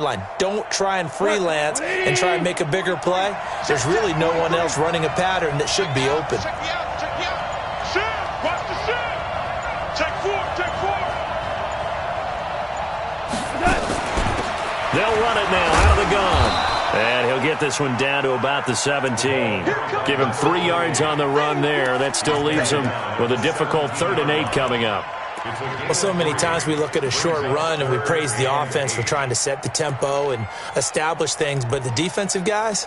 line. Don't try and freelance and try and make a bigger play. There's really no one else running a pattern that should be open. Check me out, check me out. Shit, watch the shit. Take four, take four. They'll run it now out of the gun. And he'll get this one down to about the 17. Give him 3 yards on the run there. That still leaves him with a difficult 3rd and 8 coming up. Well, so many times we look at a short run and we praise the offense for trying to set the tempo and establish things, but the defensive guys,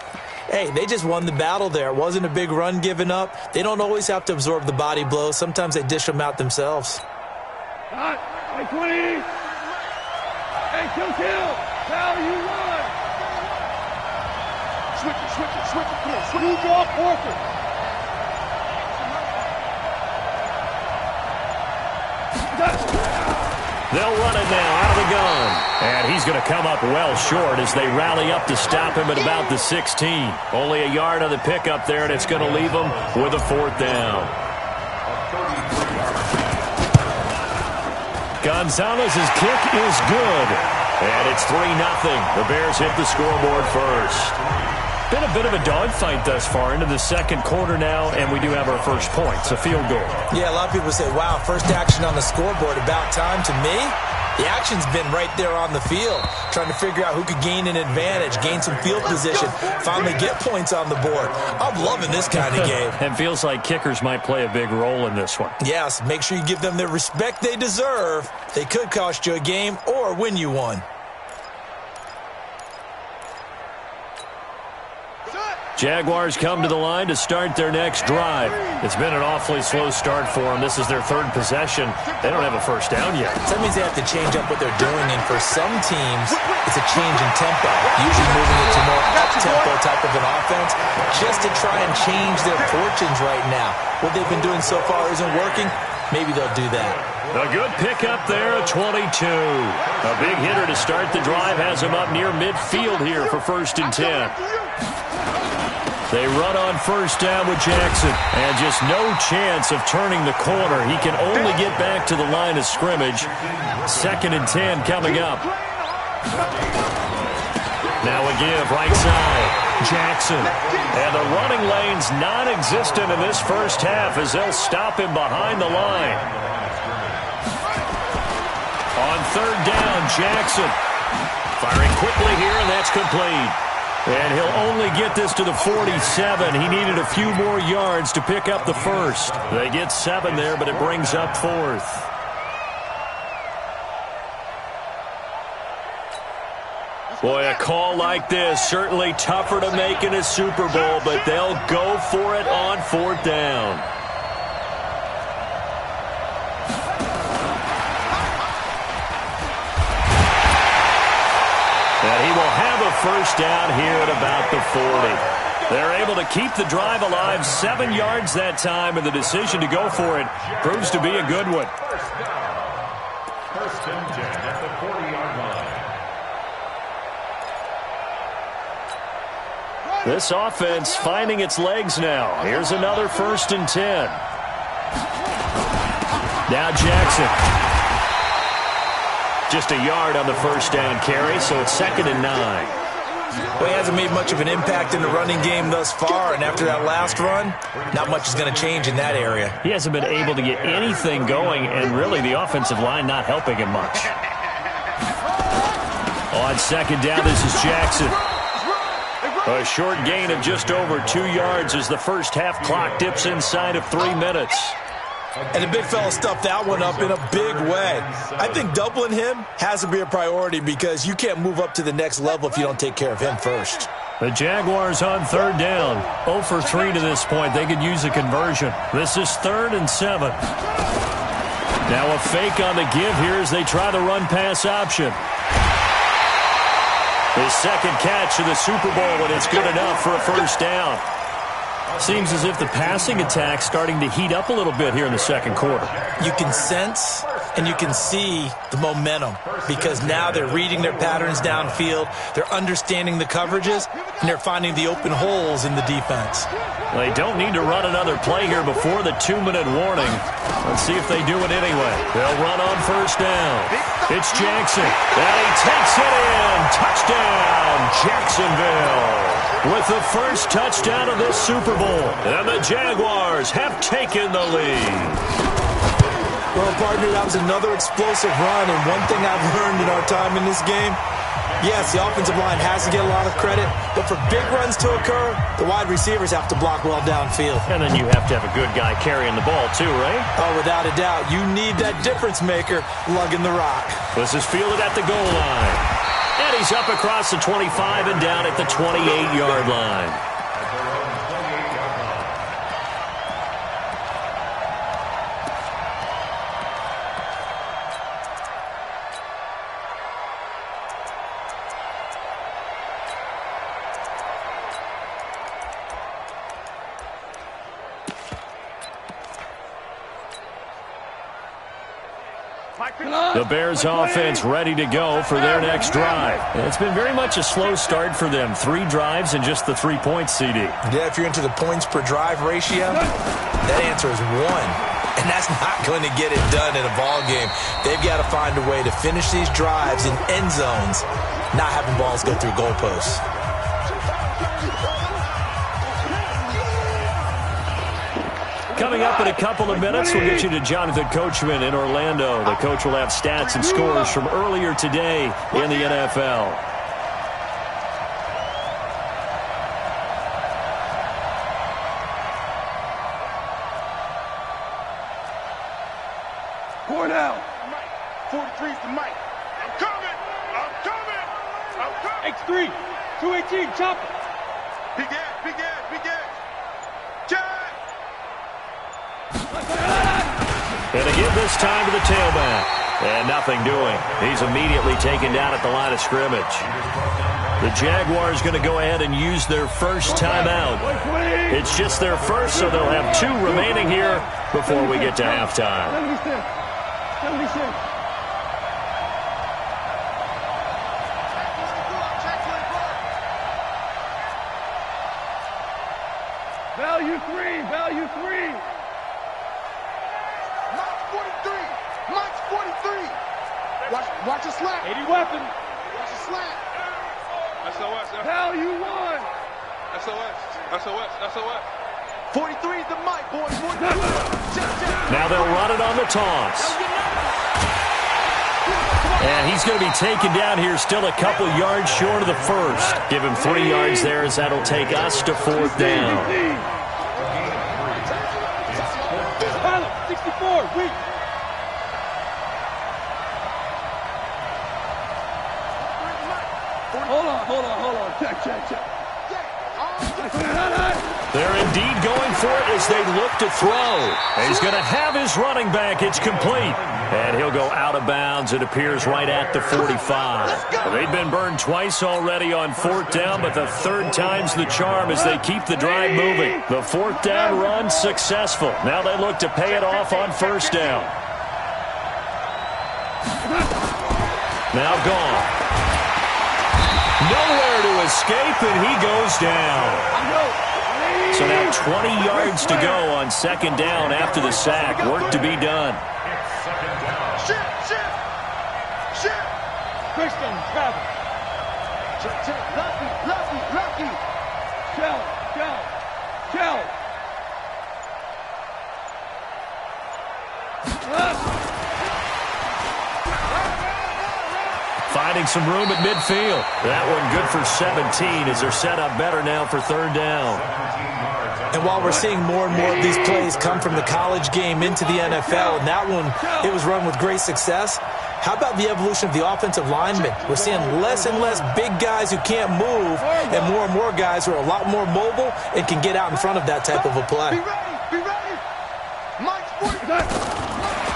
hey, they just won the battle there. It wasn't a big run given up. They don't always have to absorb the body blows. Sometimes they dish them out themselves. Hey, 20. Hey, kill. Now you run. Switch it. Come on, switch it. Off Parker. They'll run it now out of the gun. And he's going to come up well short as they rally up to stop him at about the 16. Only a yard on the pickup there, and it's going to leave him with a 4th down. Gonzalez's kick is good. And it's 3-0. The Bears hit the scoreboard first. Been a bit of a dogfight thus far into the second quarter now, and we do have our first points, a field goal. Yeah, a lot of people say, wow, first action on the scoreboard, about time. To me, the action's been right there on the field, trying to figure out who could gain an advantage, gain some field position, finally get points on the board. I'm loving this kind of game. It feels like kickers might play a big role in this one. Yes, make sure you give them the respect they deserve. They could cost you a game or win you one. Jaguars come to the line to start their next drive. It's been an awfully slow start for them. This is their 3rd possession. They don't have a first down yet. So that means they have to change up what they're doing, and for some teams, it's a change in tempo, usually moving it to more up-tempo type of an offense, just to try and change their fortunes right now. What they've been doing so far isn't working. Maybe they'll do that. A good pickup there at 22. A big hitter to start the drive has him up near midfield here for 1st and 10. They run on first down with Jackson, and just no chance of turning the corner. He can only get back to the line of scrimmage. 2nd and 10 coming up. Now a give right side. Jackson. And the running lane's non-existent in this first half as they'll stop him behind the line. On 3rd down, Jackson. Firing quickly here, and that's complete. And he'll only get this to the 47. He needed a few more yards to pick up the first. They get 7 there, but it brings up 4th. Boy, a call like this, certainly tougher to make in a Super Bowl, but they'll go for it on 4th down. And he will have a first down here at about the 40. They're able to keep the drive alive, 7 yards that time, and the decision to go for it proves to be a good one. First and 10 at the 40-yard line. This offense finding its legs now. Here's another 1st and 10. Now Jackson. Just a yard on the first down carry, so it's 2nd and 9. Well, he hasn't made much of an impact in the running game thus far, and after that last run, not much is going to change in that area. He hasn't been able to get anything going, and really the offensive line not helping him much. On 2nd down, this is Jackson. A short gain of just over 2 yards as the first half clock dips inside of 3 minutes. And the big fella stuffed that one up in a big way. I think doubling him has to be a priority because you can't move up to the next level if you don't take care of him first. The Jaguars on 3rd down. 0 for 3 to this point. They could use a conversion. This is 3rd and 7. Now a fake on the give here as they try the run-pass option. His 2nd catch of the Super Bowl, and it's good enough for a first down. Seems as if the passing attack's starting to heat up a little bit here in the second quarter. You can sense And you can see the momentum because now they're reading their patterns downfield, they're understanding the coverages, and they're finding the open holes in the defense. They don't need to run another play here before the 2-minute warning. Let's see if they do it anyway. They'll run on first down. It's Jackson, and he takes it in. Touchdown, Jacksonville. With the first touchdown of this Super Bowl, and the Jaguars have taken the lead. Well, partner, that was another explosive run, and one thing I've learned in our time in this game, yes, the offensive line has to get a lot of credit, but for big runs to occur, the wide receivers have to block well downfield. And then you have to have a good guy carrying the ball too, right? Oh, without a doubt. You need that difference maker lugging the rock. This is fielded at the goal line. And he's up across the 25 and down at the 28-yard line. The Bears offense ready to go for their next drive. It's been very much a slow start for them. 3 drives and just the 3 points, CD. Yeah, if you're into the points per drive ratio, that answer is 1. And that's not going to get it done in a ball game. They've got to find a way to finish these drives in end zones, not having balls go through goalposts. Coming up in a couple of minutes, we'll get you to Jonathan Coachman in Orlando. The coach will have stats and scores from earlier today in the NFL. Four down. 43's the mic. I'm coming. I'm coming. I'm coming. X3. 218. Chop it. Big ass. Big ass. Big ass. Jack. And they give this time to the tailback. And nothing doing. He's immediately taken down at the line of scrimmage. The Jaguars going to go ahead and use their first timeout. It's just their first, so they'll have 2 remaining here before we get to halftime. 76. Value 3. Value 3. Mike's 43. Watch a slap. 80 weapon. Watch a slap. SOS. Value 1. SOS. SOS. SOS. 43 is the mic, boys. Now they'll run it on the toss. And he's going to be taken down here still a couple yards short of the first. Give him 3 yards there as that'll take us to 4th down. 64. Weak. Hold on. Check. They're indeed going for it as they look to throw. He's going to have his running back. It's complete. And he'll go out of bounds. It appears right at the 45. They've been burned twice already on 4th down, but the 3rd time's the charm as they keep the drive moving. The 4th down run successful. Now they look to pay it off on 1st down. Now gone. Nowhere to escape, and he goes down. So now 20 yards to go on 2nd down after the sack. Work to be done. Shit. Christian, travel. Check. Lucky. Shell. Finding some room at midfield. That one good for 17 as they're set up better now for 3rd down. And while we're seeing more and more of these plays come from the college game into the NFL, and that one, it was run with great success, how about the evolution of the offensive linemen? We're seeing less and less big guys who can't move and more guys who are a lot more mobile and can get out in front of that type of a play. Be ready. Mike's 43.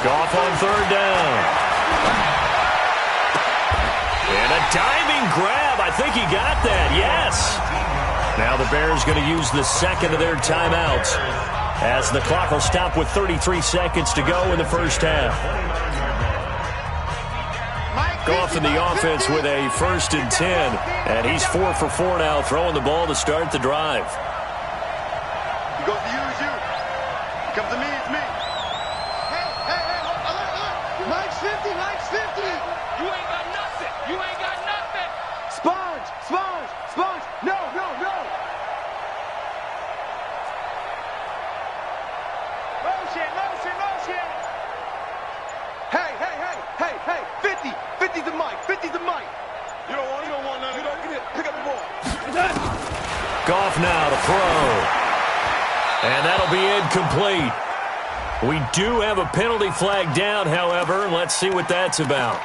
Goff on 3rd down. And a diving grab. I think he got that. Yes. Now the Bears going to use the 2nd of their timeouts as the clock will stop with 33 seconds to go in the 1st half. back off in the offense with a 1st and 10. And he's 4 for 4 now, throwing the ball to start the drive. He goes to you, it's you. He comes to me, it's me. Hey, look. Mike's 50, Mike's 50. You ain't got nothing. You ain't got nothing. Sponge. No. Motion. Hey. 50's the mic. You don't want none. Pick up the ball. Goff now to throw. And that'll be incomplete. We do have a penalty flag down, however. Let's see what that's about.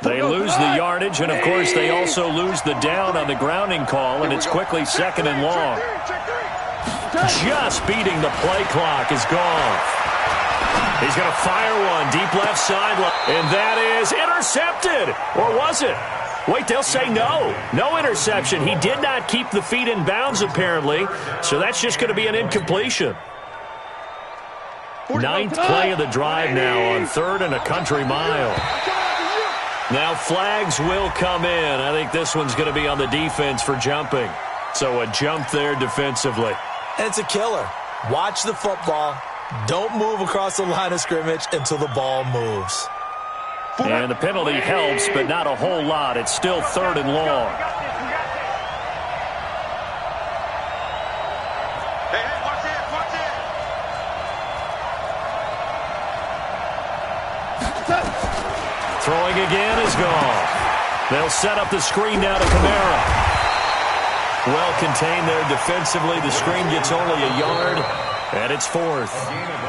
They lose the yardage, and, of course, they also lose the down on the grounding call, and it's quickly 2nd and long. Just beating the play clock is gone. He's going to fire one deep left sideline, and that is intercepted. Or was it? Wait, they'll say no. No interception. He did not keep the feet in bounds, apparently, so that's just going to be an incompletion. 9th play of the drive now on 3rd and a country mile. Now flags will come in. I think this one's going to be on the defense for jumping. So a jump there defensively. And it's a killer. Watch the football. Don't move across the line of scrimmage until the ball moves. And the penalty helps, but not a whole lot. It's still 3rd and long. Hey, watch it. Throwing again is gone. They'll set up the screen now to Kamara. Well contained there defensively. The screen gets only a yard, and it's 4th.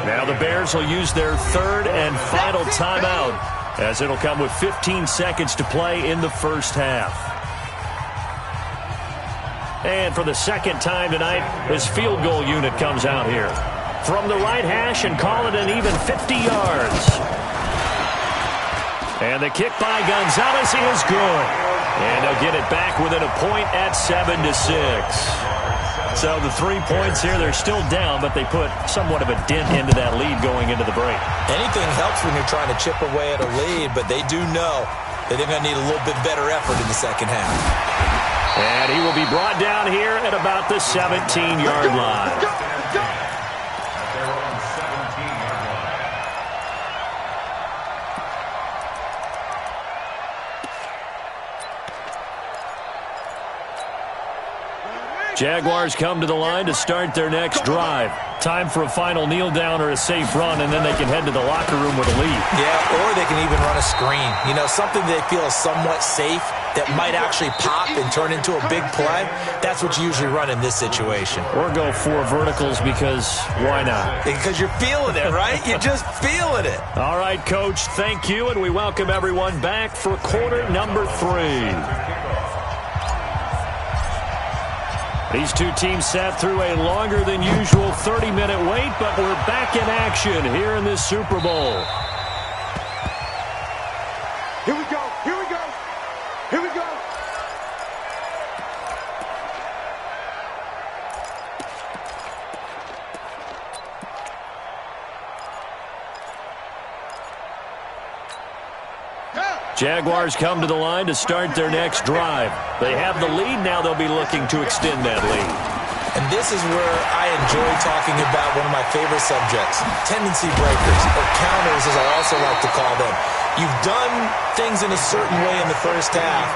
Now the Bears will use their 3rd and final timeout, as it'll come with 15 seconds to play in the first half. And for the 2nd time tonight, his field goal unit comes out here. From the right hash and call it an even 50 yards. And the kick by Gonzalez is good. And they'll get it back within a point at 7-6. So the 3 points here, they're still down, but they put somewhat of a dent into that lead going into the break. Anything helps when you're trying to chip away at a lead, but they do know that they're going to need a little bit better effort in the second half. And he will be brought down here at about the 17-yard line. Jaguars come to the line to start their next drive. Time for a final kneel down or a safe run, and then they can head to the locker room with a lead. Yeah, or they can even run a screen. You know, something they feel is somewhat safe that might actually pop and turn into a big play. That's what you usually run in this situation. Or go 4 verticals because why not? Because you're feeling it, right? You're just feeling it. All right, Coach, thank you, and we welcome everyone back for quarter number 3. These two teams sat through a longer than usual 30-minute wait, but we're back in action here in this Super Bowl. Here we go. Jaguars come to the line to start their next drive. They have the lead. Now they'll be looking to extend that lead. And this is where I enjoy talking about one of my favorite subjects, tendency breakers, or counters as I also like to call them. You've done things in a certain way in the first half,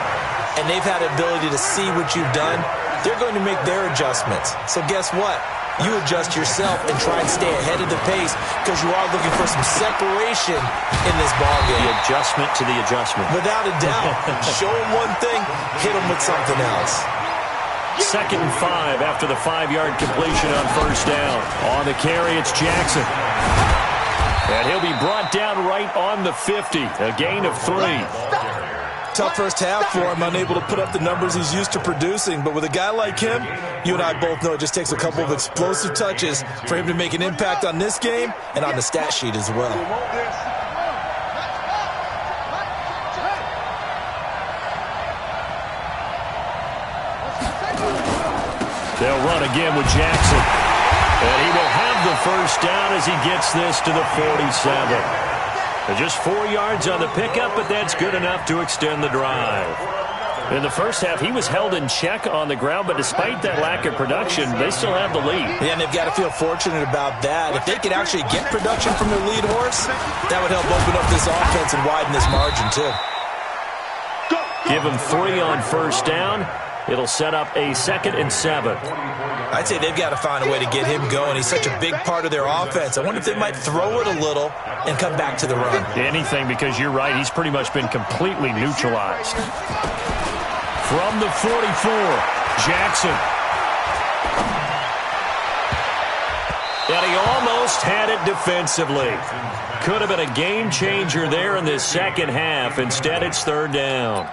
and they've had the ability to see what you've done. They're going to make their adjustments. So guess what? You adjust yourself and try and stay ahead of the pace because you are looking for some separation in this ballgame. The adjustment to the adjustment. Without a doubt. Show them one thing, hit them with something else. 2nd and 5 after the 5-yard completion on first down. On the carry, it's Jackson. And he'll be brought down right on the 50, a gain of 3. Tough first half for him, unable to put up the numbers he's used to producing. But with a guy like him, you and I both know it just takes a couple of explosive touches for him to make an impact on this game and on the stat sheet as well. They'll run again with Jackson. And he will have the first down as he gets this to the 47. Just 4 yards on the pickup, but that's good enough to extend the drive. In the first half, he was held in check on the ground, but despite that lack of production, they still have the lead. Yeah, and they've got to feel fortunate about that. If they could actually get production from their lead horse, that would help open up this offense and widen this margin, too. Give him 3 on first down. It'll set up a 2nd and 7. I'd say they've got to find a way to get him going. He's such a big part of their offense. I wonder if they might throw it a little and come back to the run. Anything, because you're right. He's pretty much been completely neutralized. From the 44, Jackson. And he almost had it defensively. Could have been a game changer there in this second half. Instead, it's 3rd down.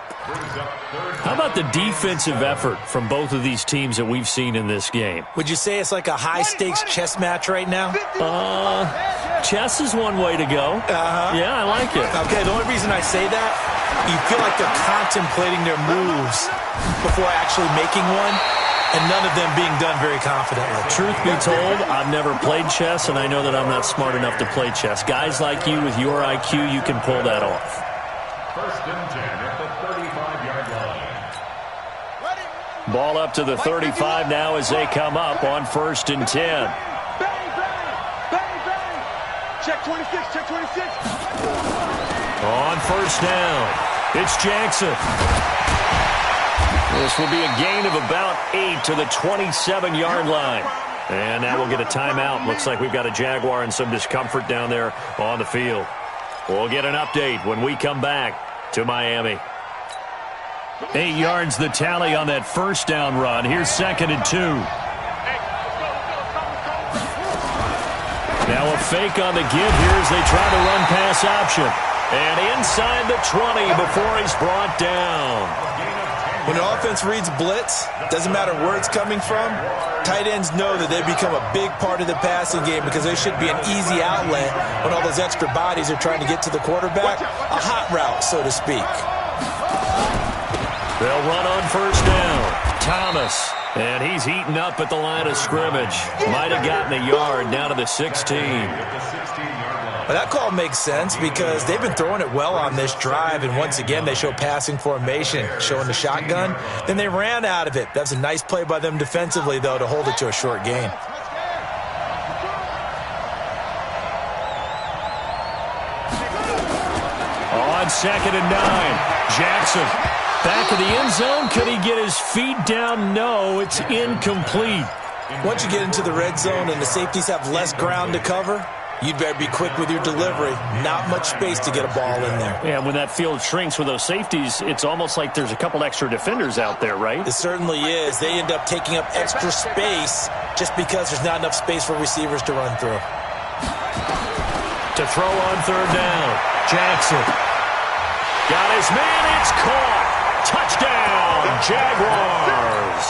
How about the defensive effort from both of these teams that we've seen in this game? Would you say it's like a high-stakes chess match right now? Chess is one way to go. Yeah, I like it. Okay, the only reason I say that, you feel like they're contemplating their moves before actually making one, and none of them being done very confidently. Truth be told, I've never played chess, and I know that I'm not smart enough to play chess. Guys like you with your IQ, you can pull that off. 1st and 10 at the 35-yard line. Ball up to the 35 now as they come up on 1st and 10. Bang, bang, bang, bang. Check 26, check 26. On 1st down, it's Jackson. This will be a gain of about 8 to the 27-yard line. And now we'll get a timeout. Looks like we've got a Jaguar and some discomfort down there on the field. We'll get an update when we come back to Miami. 8 yards the tally on that first down run. Here's 2nd and 2. Now a fake on the give here as they try to run pass option. And inside the 20 before he's brought down. When an offense reads blitz, doesn't matter where it's coming from, tight ends know that they become a big part of the passing game because they should be an easy outlet when all those extra bodies are trying to get to the quarterback. A hot route, so to speak. They'll run on first down. Thomas. And he's heating up at the line of scrimmage. Might have gotten a yard down to the 16. Well, that call makes sense because they've been throwing it well on this drive, and once again they show passing formation, showing the shotgun. Then they ran out of it. That's a nice play by them defensively, though, to hold it to a short gain. On 2nd and 9, Jackson. Back of the end zone. Could he get his feet down? No, it's incomplete. Once you get into the red zone and the safeties have less ground to cover, you'd better be quick with your delivery. Not much space to get a ball in there. Yeah, when that field shrinks with those safeties, it's almost like there's a couple extra defenders out there, right? It certainly is. They end up taking up extra space just because there's not enough space for receivers to run through. To throw on 3rd down, Jackson. Got his man, it's caught. Touchdown, Jaguars.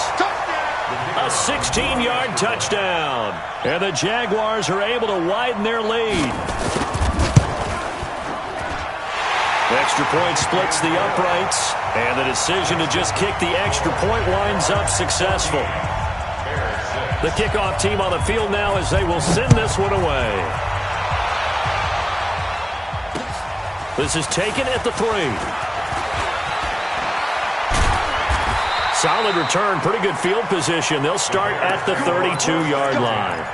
A 16-yard touchdown. And the Jaguars are able to widen their lead. Extra point splits the uprights. And the decision to just kick the extra point winds up successful. The kickoff team on the field now as they will send this one away. This is taken at the 3. Solid return, pretty good field position. They'll start at the 32-yard line.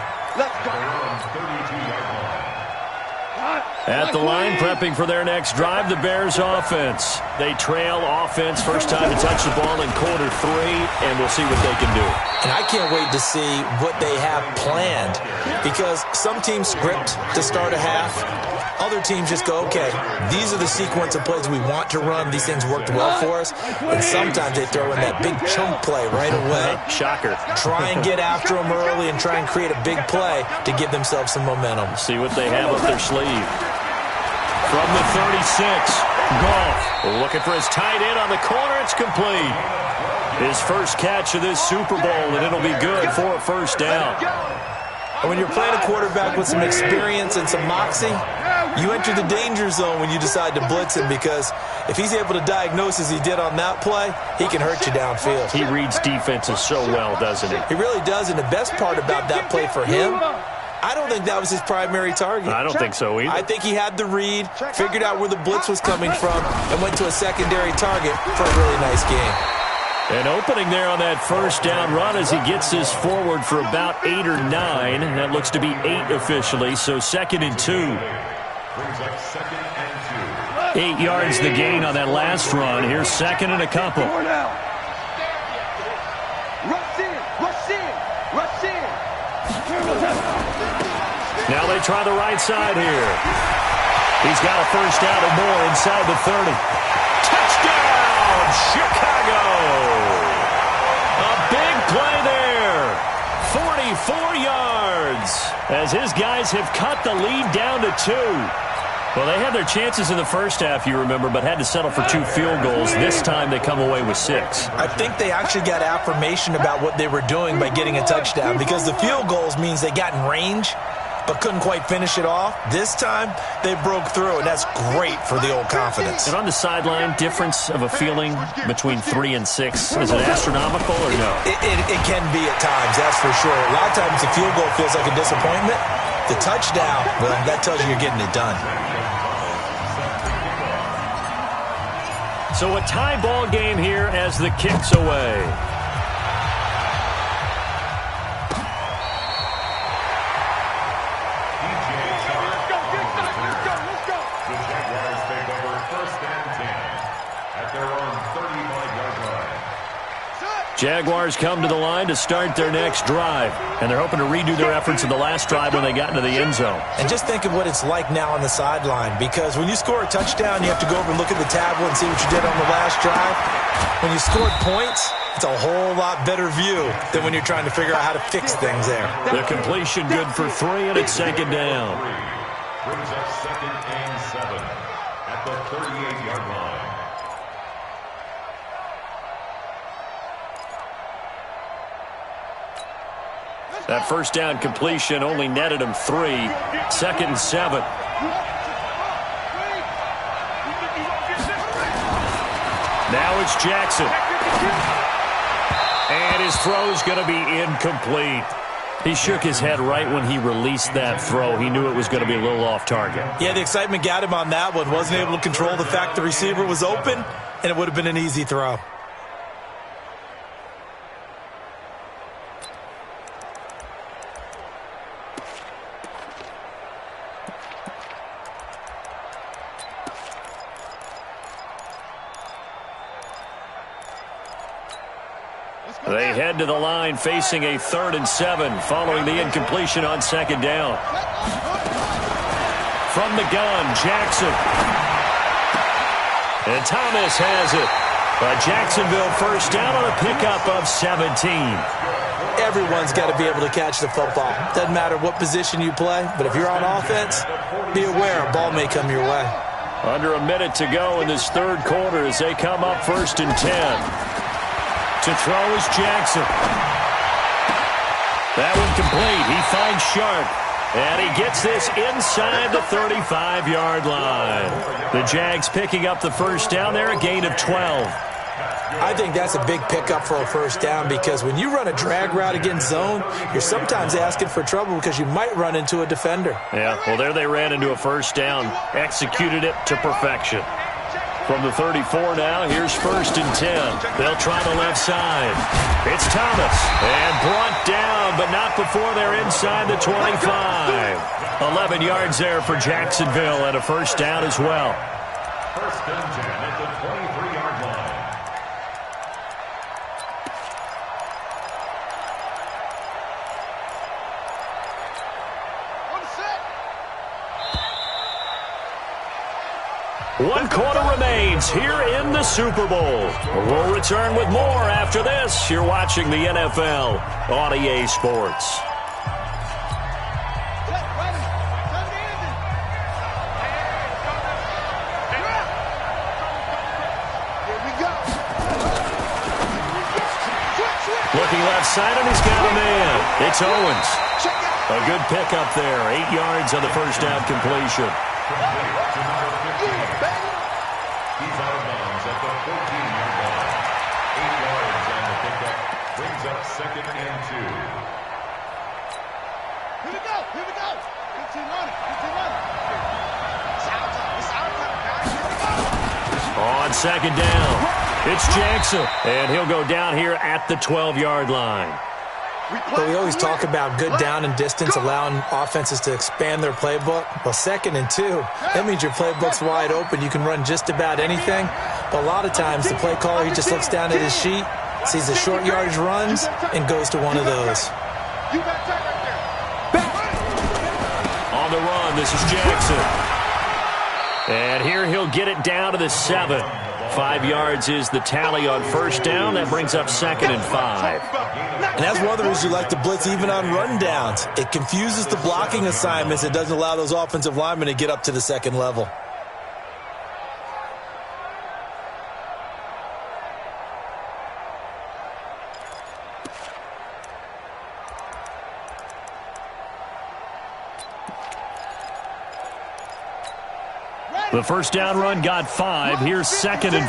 At the line, prepping for their next drive, the Bears offense. They trail offense, first time to touch the ball in quarter 3, and we'll see what they can do. And I can't wait to see what they have planned because some teams script to start a half. other teams just go, okay, these are the sequence of plays we want to run. These things worked well for us. And sometimes they throw in that big chunk play right away. Shocker. Try and get after them early and try and create a big play to give themselves some momentum. See what they have up their sleeve. From the 36, Goff looking for his tight end on the corner. It's complete. His first catch of this Super Bowl, and it'll be good for a first down. And when you're playing a quarterback with some experience and some moxie, you enter the danger zone when you decide to blitz him, because if he's able to diagnose as he did on that play, he can hurt you downfield. He reads defenses so well, doesn't he? He really does, and the best part about that play for him, I don't think that was his primary target. I don't think so either. I think he had the read, figured out where the blitz was coming from, and went to a secondary target for a really nice game. An opening there on that first down run as he gets this forward for about 8 or 9. That looks to be 8 officially, so 2nd and 2. 8 yards the gain on that last run. Here's 2nd and a couple. Now they try the right side here. He's got a first down or more inside the 30. Touchdown, Chicago! A big play there. 44 yards as his guys have cut the lead down to 2. Well, they had their chances in the first half, you remember, but had to settle for 2 field goals. This time they come away with 6. I think they actually got affirmation about what they were doing by getting a touchdown, because the field goals means they got in range but couldn't quite finish it off. This time, they broke through, and that's great for the old confidence. And on the sideline, difference of a feeling between 3 and 6, is it astronomical or no? It can be at times, that's for sure. A lot of times the field goal feels like a disappointment. The touchdown, well, that tells you you're getting it done. So a tie ball game here as the kick's away. Jaguars come to the line to start their next drive, and they're hoping to redo their efforts in the last drive when they got into the end zone. And just think of what it's like now on the sideline, because when you score a touchdown, you have to go over and look at the tablet and see what you did on the last drive. When you scored points, it's a whole lot better view than when you're trying to figure out how to fix things there. The completion good for 3, and it's 2nd down. Brings up 2nd and 7 at the 38-yard line. That first down completion only netted him 3. 2nd and 7. Now it's Jackson. And his throw's going to be incomplete. He shook his head right when he released that throw. He knew it was going to be a little off target. Yeah, the excitement got him on that one. Wasn't able to control the fact the receiver was open, and it would have been an easy throw. They head to the line facing a 3rd and 7 following the incompletion on 2nd down. From the gun, Jackson. And Thomas has it. A Jacksonville first down on a pickup of 17. Everyone's got to be able to catch the football. Doesn't matter what position you play, but if you're on offense, be aware a ball may come your way. Under a minute to go in this 3rd quarter as they come up 1st and 10. To throw is Jackson. That one complete. He finds Sharp. And he gets this inside the 35-yard line. The Jags picking up the first down there, a gain of 12. I think that's a big pickup for a first down, because when you run a drag route against zone, you're sometimes asking for trouble because you might run into a defender. Yeah, well, there they ran into a first down. Executed it to perfection. From the 34 now, here's 1st and 10. They'll try the left side. It's Thomas. And brought down, but not before they're inside the 25. 11 yards there for Jacksonville, and a first down as well. 1st and 10 at the 23-yard line. 1 quarter remains here in the Super Bowl. We'll return with more after this. You're watching the NFL on EA Sports. Looking left side, and he's got a man. It's Owens. A good pickup there. 8 yards on the first down completion. He's out of bounds at the 14-yard line. 8 yards on the pickup. Brings up 2nd and 2. Here we go. 15 running. It's our time, guys. Here we go. On 2nd down, it's Jackson, and he'll go down here at the 12-yard line. But we always talk about good down and distance, allowing offenses to expand their playbook. Well, 2nd and 2, that means your playbook's wide open. You can run just about anything. But a lot of times, the play caller, he just looks down at his sheet, sees the short yardage runs, and goes to one of those. On the run, this is Jackson. And here he'll get it down to the 7. 5 yards is the tally on first down. That brings up 2nd and 5. And that's one of the reasons you like to blitz even on run downs. It confuses the blocking assignments. It doesn't allow those offensive linemen to get up to the 2nd level. The first down run got 5. Here's 2nd and 5.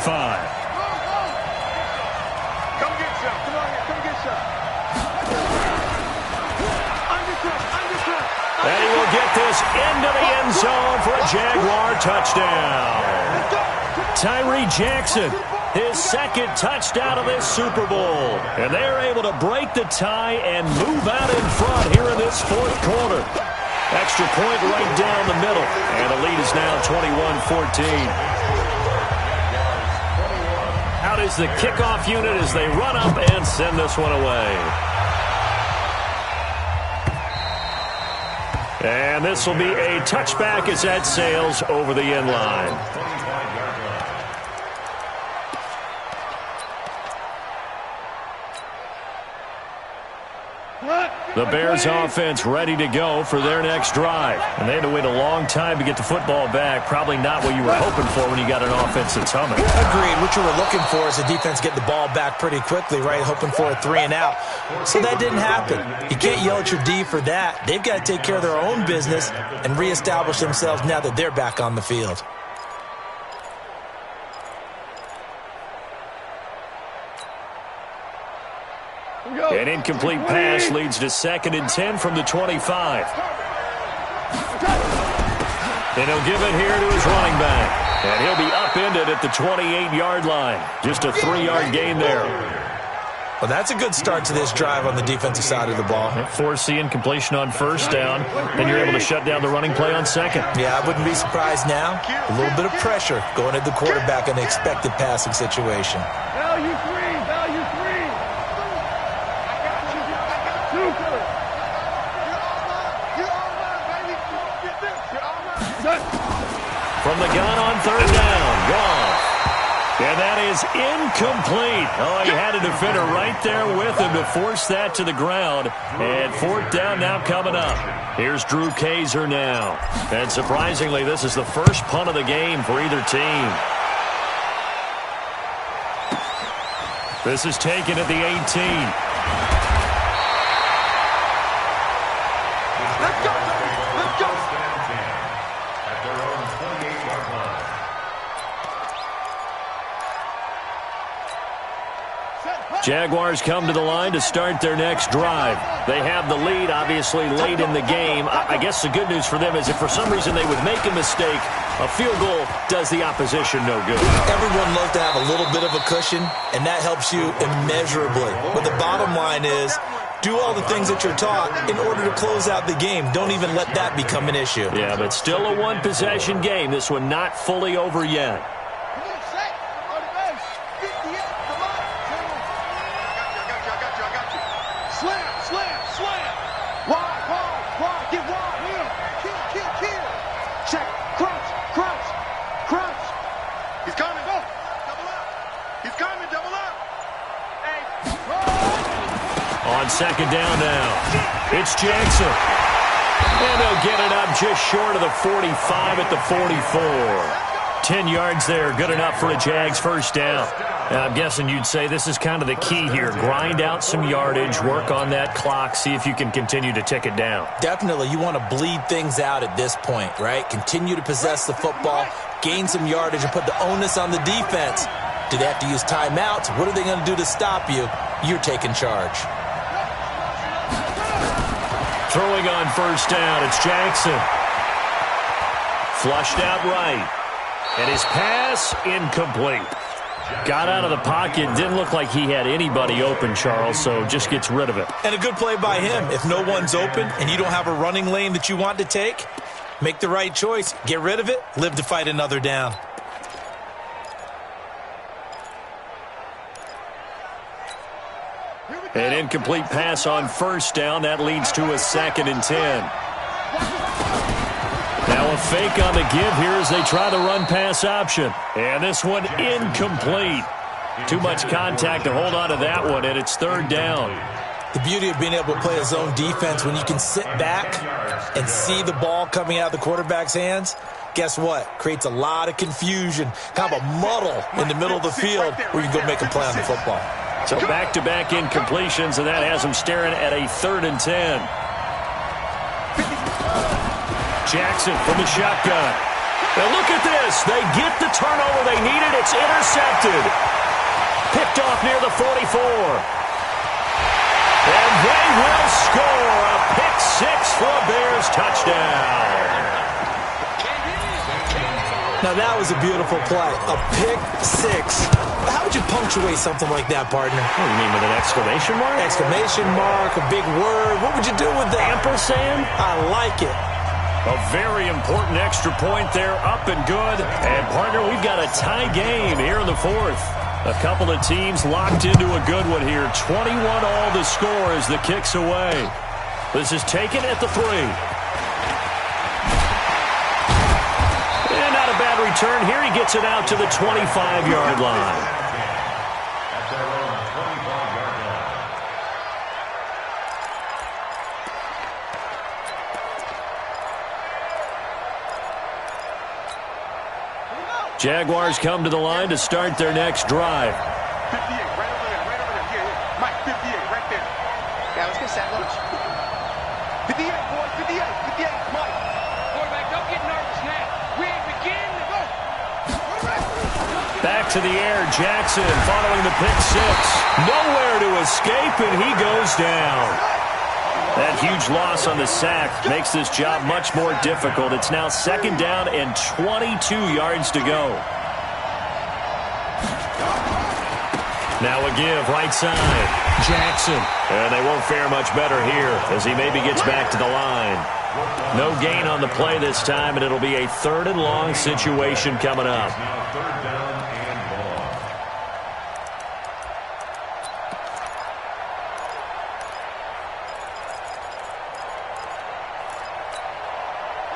Come get some. Come on here. Come get some. And he will get this into the end zone for a Jaguar touchdown. Tyree Jackson, his 2nd touchdown of this Super Bowl. And they're able to break the tie and move out in front here in this 4th quarter. Extra point right down the middle. And the lead is now 21-14. Out is the kickoff unit as they run up and send this one away. And this will be a touchback as that sails over the end line. The Bears offense ready to go for their next drive. And they had to wait a long time to get the football back. Probably not what you were hoping for when you got an offense that's humming. Agreed. What you were looking for is the defense get the ball back pretty quickly, right? Hoping for a 3 and out. So that didn't happen. You can't yell at your D for that. They've got to take care of their own business and reestablish themselves now that they're back on the field. An incomplete pass leads to 2nd and 10 from the 25. And he'll give it here to his running back. And he'll be upended at the 28-yard line. Just a 3-yard gain there. Well, that's a good start to this drive on the defensive side of the ball. Force the incompletion on first down. Then you're able to shut down the running play on 2nd. Yeah, I wouldn't be surprised now. A little bit of pressure going at the quarterback in the expected passing situation. Value 3. From the gun on 3rd down, Goff. And that is incomplete. Oh, he had a defender right there with him to force that to the ground. And 4th down now coming up. Here's Drew Kaiser now. And surprisingly, this is the first punt of the game for either team. This is taken at the 18. Jaguars come to the line to start their next drive. They have the lead, obviously, late in the game. I guess the good news for them is if for some reason they would make a mistake, a field goal does the opposition no good. Everyone loves to have a little bit of a cushion, and that helps you immeasurably. But the bottom line is, do all the things that you're taught in order to close out the game. Don't even let that become an issue. Yeah, but still a one-possession game. This one not fully over yet. On second down now, it's Jackson. And they'll get it up just short of the 45 at the 44. 10 yards there, good enough for a Jags first down. I'm guessing you'd say this is kind of the key here. Grind out some yardage, work on that clock, see if you can continue to tick it down. Definitely, you want to bleed things out at this point, right? Continue to possess the football, gain some yardage, and put the onus on the defense. Do they have to use timeouts? What are they going to do to stop you? You're taking charge. Throwing on first down, it's Jackson. Flushed out right. And his pass incomplete. Got out of the pocket. Didn't look like he had anybody open, Charles, so just gets rid of it. And a good play by him. If no one's open and you don't have a running lane that you want to take, make the right choice. Get rid of it. Live to fight another down. An incomplete pass on first down. That leads to a 2nd and 10. Now a fake on the give here as they try the run-pass option. And this one incomplete. Too much contact to hold on to that one, and it's 3rd down. The beauty of being able to play a zone defense when you can sit back and see the ball coming out of the quarterback's hands, guess what? Creates a lot of confusion, kind of a muddle in the middle of the field where you can go make a play on the football. So back-to-back incompletions, and that has them staring at a 3rd and 10. Jackson from the shotgun. Now look at this. They get the turnover they needed. It's intercepted. Picked off near the 44. And they will score a pick-6 for a Bears touchdown. Now that was a beautiful play. A pick-6. How would you punctuate something like that, partner? What do you mean, with an exclamation mark? Exclamation mark, a big word. What would you do with that? Ampersand? I like it. A very important extra point there, up and good. And, partner, we've got a tie game here in the 4th. A couple of teams locked into a good one here. 21 all the score as the kick's away. This is taken at the 3. And not a bad return here. He gets it out to the 25-yard line. Jaguars come to the line to start their next drive. 58, right over there, right over there. Yeah. Mike, 58, right there. Yeah, let's get set lunch. 58, boy, 58, Mike. Quarterback, don't get nervous now. We ain't beginning to go. Back to the air, Jackson following the pick-6. Nowhere to escape, and he goes down. That huge loss on the sack makes this job much more difficult. It's now 2nd down and 22 yards to go. Now a give, right side. Jackson. And they won't fare much better here as he maybe gets back to the line. No gain on the play this time, and it'll be a 3rd and long situation coming up.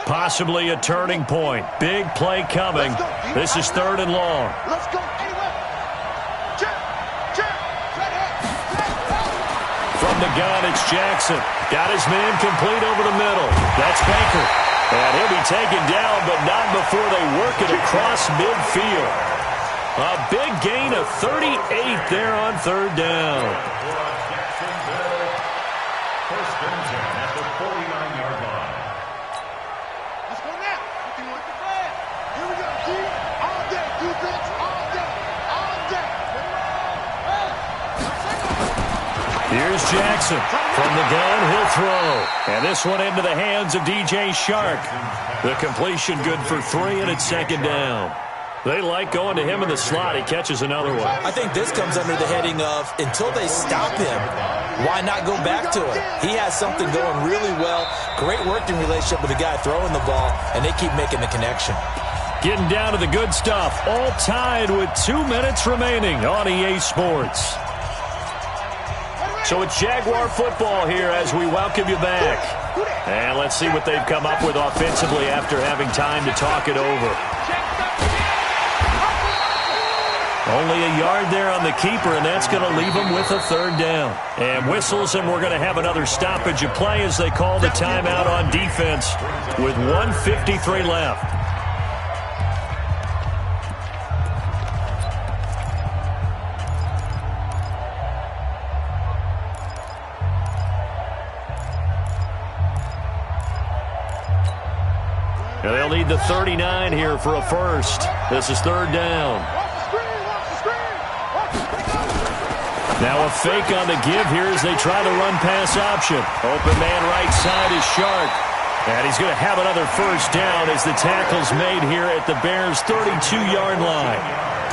Possibly a turning point. Big play coming. This is 3rd and long. Let's go. From the gun, it's Jackson. Got his man complete over the middle. That's Baker. And he'll be taken down, but not before they work it across midfield. A big gain of 38 there on 3rd down. First and 10 at the 49-yard line. Let's go now. Here we go, G. All day, defense, all day, all day. Here's Jackson. From the gun, he'll throw. And this one into the hands of DJ Shark. The completion good for 3, and it's 2nd down. They like going to him in the slot. He catches another one. I think this comes under the heading of until they stop him, why not go back to it? He has something going really well. Great working relationship with the guy throwing the ball, and they keep making the connection. Getting down to the good stuff. All tied with 2 minutes remaining on EA Sports. So it's Jaguar football here as we welcome you back. And let's see what they've come up with offensively after having time to talk it over. Only a yard there on the keeper, and that's going to leave him with a third down. And whistles, and we're going to have another stoppage of play as they call the timeout on defense with 1:53 left. And they'll need the 39 here for a first. This is third down. Now a fake on the give here as they try the run-pass option. Open man right side is Sharp. And he's going to have another first down as the tackle's made here at the Bears' 32-yard line.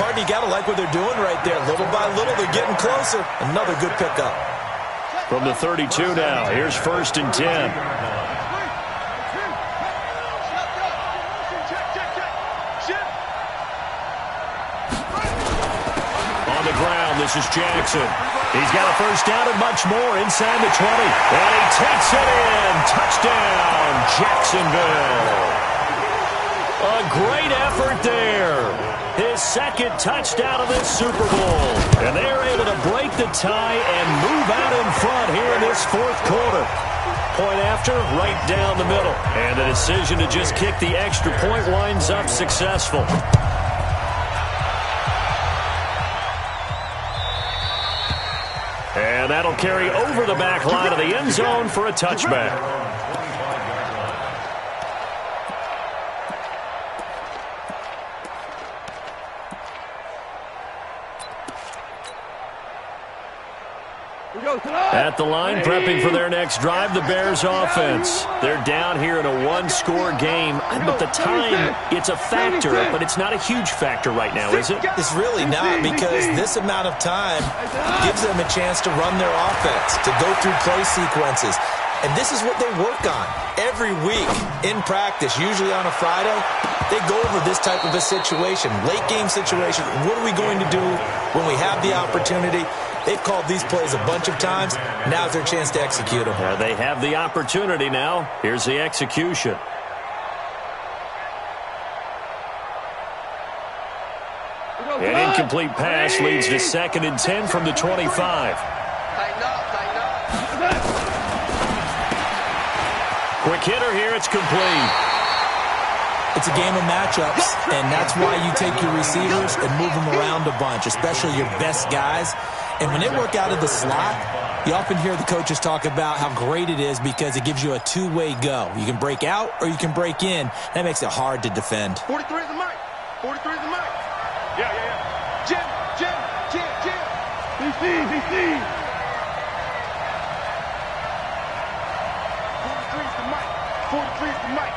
Pardon, you got to like what they're doing right there. Little by little, they're getting closer. Another good pickup. From the 32 now, here's first and 10. This is Jackson. He's got a first down and much more inside the 20. And he takes it in. Touchdown, Jacksonville. A great effort there. His second touchdown of this Super Bowl. And they're able to break the tie and move out in front here in this fourth quarter. Point after, right down the middle. And the decision to just kick the extra point winds up successful. And that'll carry over the back line of the end zone for a touchback. At the line, prepping for their next drive, the Bears offense. They're down here in a one-score game. But the time, it's a factor, but it's not a huge factor right now, is it? It's really not, because this amount of time gives them a chance to run their offense, to go through play sequences. And this is what they work on every week in practice, usually on a Friday. They go over this type of a situation, late-game situation. What are we going to do when we have the opportunity? They've called these plays a bunch of times. Now's their chance to execute them. They have the opportunity now. Here's the execution. An incomplete pass leads to 2nd and 10 from the 25. Quick hitter here. It's complete. It's a game of matchups, and that's why you take your receivers and move them around a bunch, especially your best guys. And when they work out of the slot, you often hear the coaches talk about how great it is because it gives you a two-way go. You can break out or you can break in. That makes it hard to defend. 43 is the mic. 43 is the mic. Yeah. Jim. BC. 43 is the mic. 43 is the mic.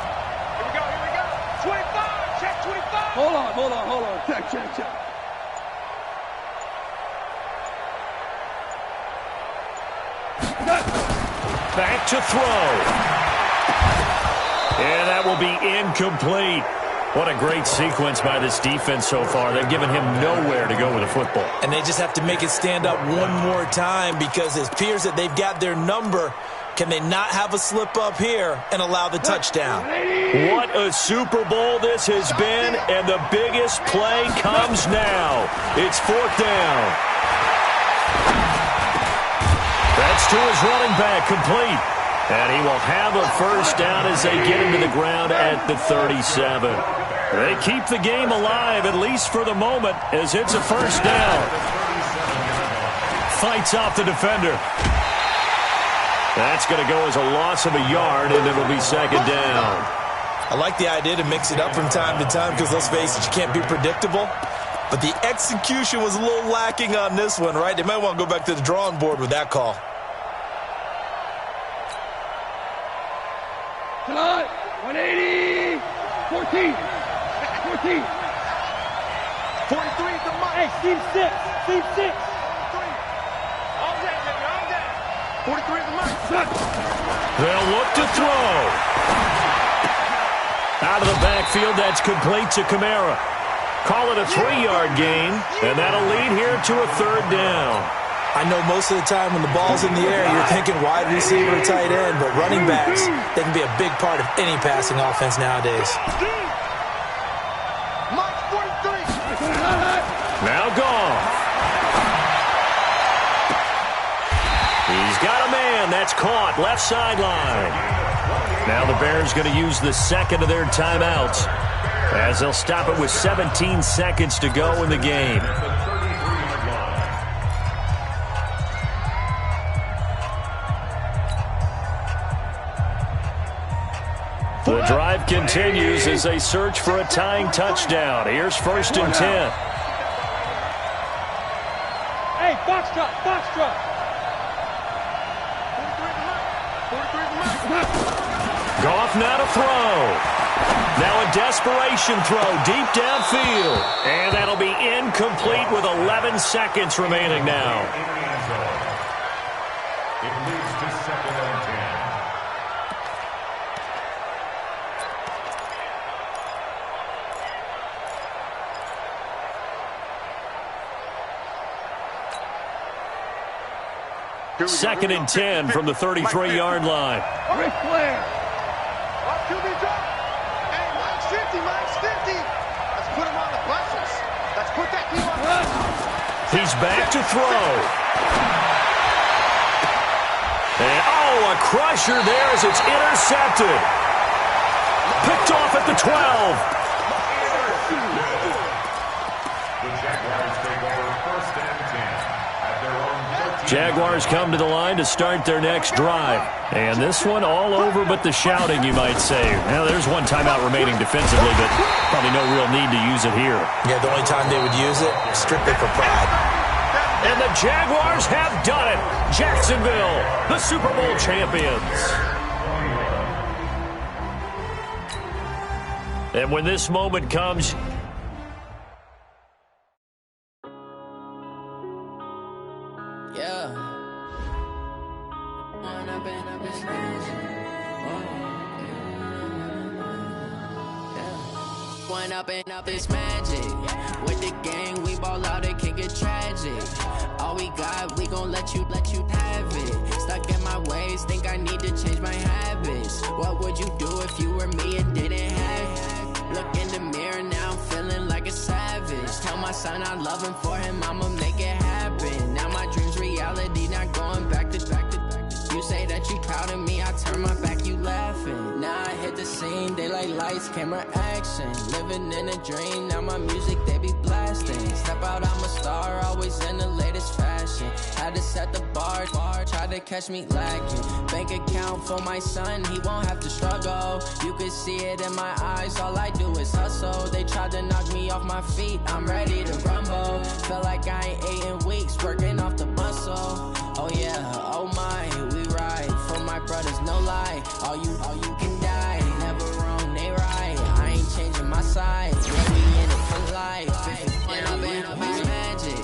Here we go. 25. Check 25. Hold on. Check. Back to throw. And that will be incomplete. What a great sequence by this defense so far. They've given him nowhere to go with the football. And they just have to make it stand up one more time because it appears that they've got their number. Can they not have a slip up here and allow the touchdown? What a Super Bowl this has been, and the biggest play comes now. It's 4th down. That's to his running back, complete. And he will have a first down as they get him to the ground at the 37. They keep the game alive, at least for the moment, as it's a first down. Fights off the defender. That's going to go as a loss of a yard, and it'll be 2nd down. I like the idea to mix it up from time to time because, let's face it, you can't be predictable. But the execution was a little lacking on this one, right? They might want to go back to the drawing board with that call. Tonight, 180, 14. 43 is the mic. Hey, Steve 6. All day, baby, all day. 43 is the mic. They'll look to throw. Out of the backfield, that's complete to Kamara. Call it a 3-yard gain, and that'll lead here to a 3rd down. I know most of the time when the ball's in the air, you're thinking wide receiver or tight end, but running backs, they can be a big part of any passing offense nowadays. Mike 43. Now gone. again. That's caught. Left sideline. Now the Bears going to use the second of their timeouts as they'll stop it with 17 seconds to go in the game. The drive continues as they search for a tying touchdown. Here's 1st and 10. Hey, Foxtrot, Foxtrot. Goff now to throw. Now a desperation throw deep downfield. And that'll be incomplete with 11 seconds remaining now. It leads to 2nd and 10. Second and 10 from the 33-yard line. Ric Flair. QB drop. Hey, Mike's 50, Mike's 50. Let's put him on the buses. Let's put that team on the buses. He's back to throw. And, oh, a crusher there as it's intercepted. Picked off at the 12. The Jaguars take over 1st and 10 at their own 13. Jaguars come to the line to start their next drive. And this one all over but the shouting, you might say. Now, there's one timeout remaining defensively, but probably no real need to use it here. Yeah, the only time they would use it, strictly for pride. And the Jaguars have done it. Jacksonville, the Super Bowl champions. And when this moment comes, up this magic. With the gang, we ball out, it can get tragic. All we got, we gon' let you have it. Stuck in my ways, think I need to change my habits. What would you do if you were me and didn't have it? Look in the mirror, now I'm feeling like a savage. Tell my son I love him, for him I'ma make it happen. Now my dream's reality, not going back to. You say that you proud of me, I turn my back, you laughing. Now I hit the scene, they like lights, camera, action. Living in a dream, now my music, they be blasting. Step out, I'm a star, always in the latest fashion. Had to set the bar, try to catch me lacking. Bank account for my son, he won't have to struggle. You can see it in my eyes, all I do is hustle. They tried to knock me off my feet, I'm ready to rumble. Feel like I ain't ate in weeks, working off the muscle. Oh yeah, oh my, we ride for my brothers, no lie. All you can die, never wrong, they right. I ain't changing my side, yeah, we in it for life. And I've been up this magic.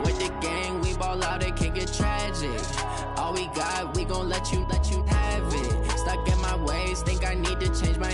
With the gang, we ball out, it can get tragic. All we got, we gon' let you have it. Stuck in my ways, think I need to change my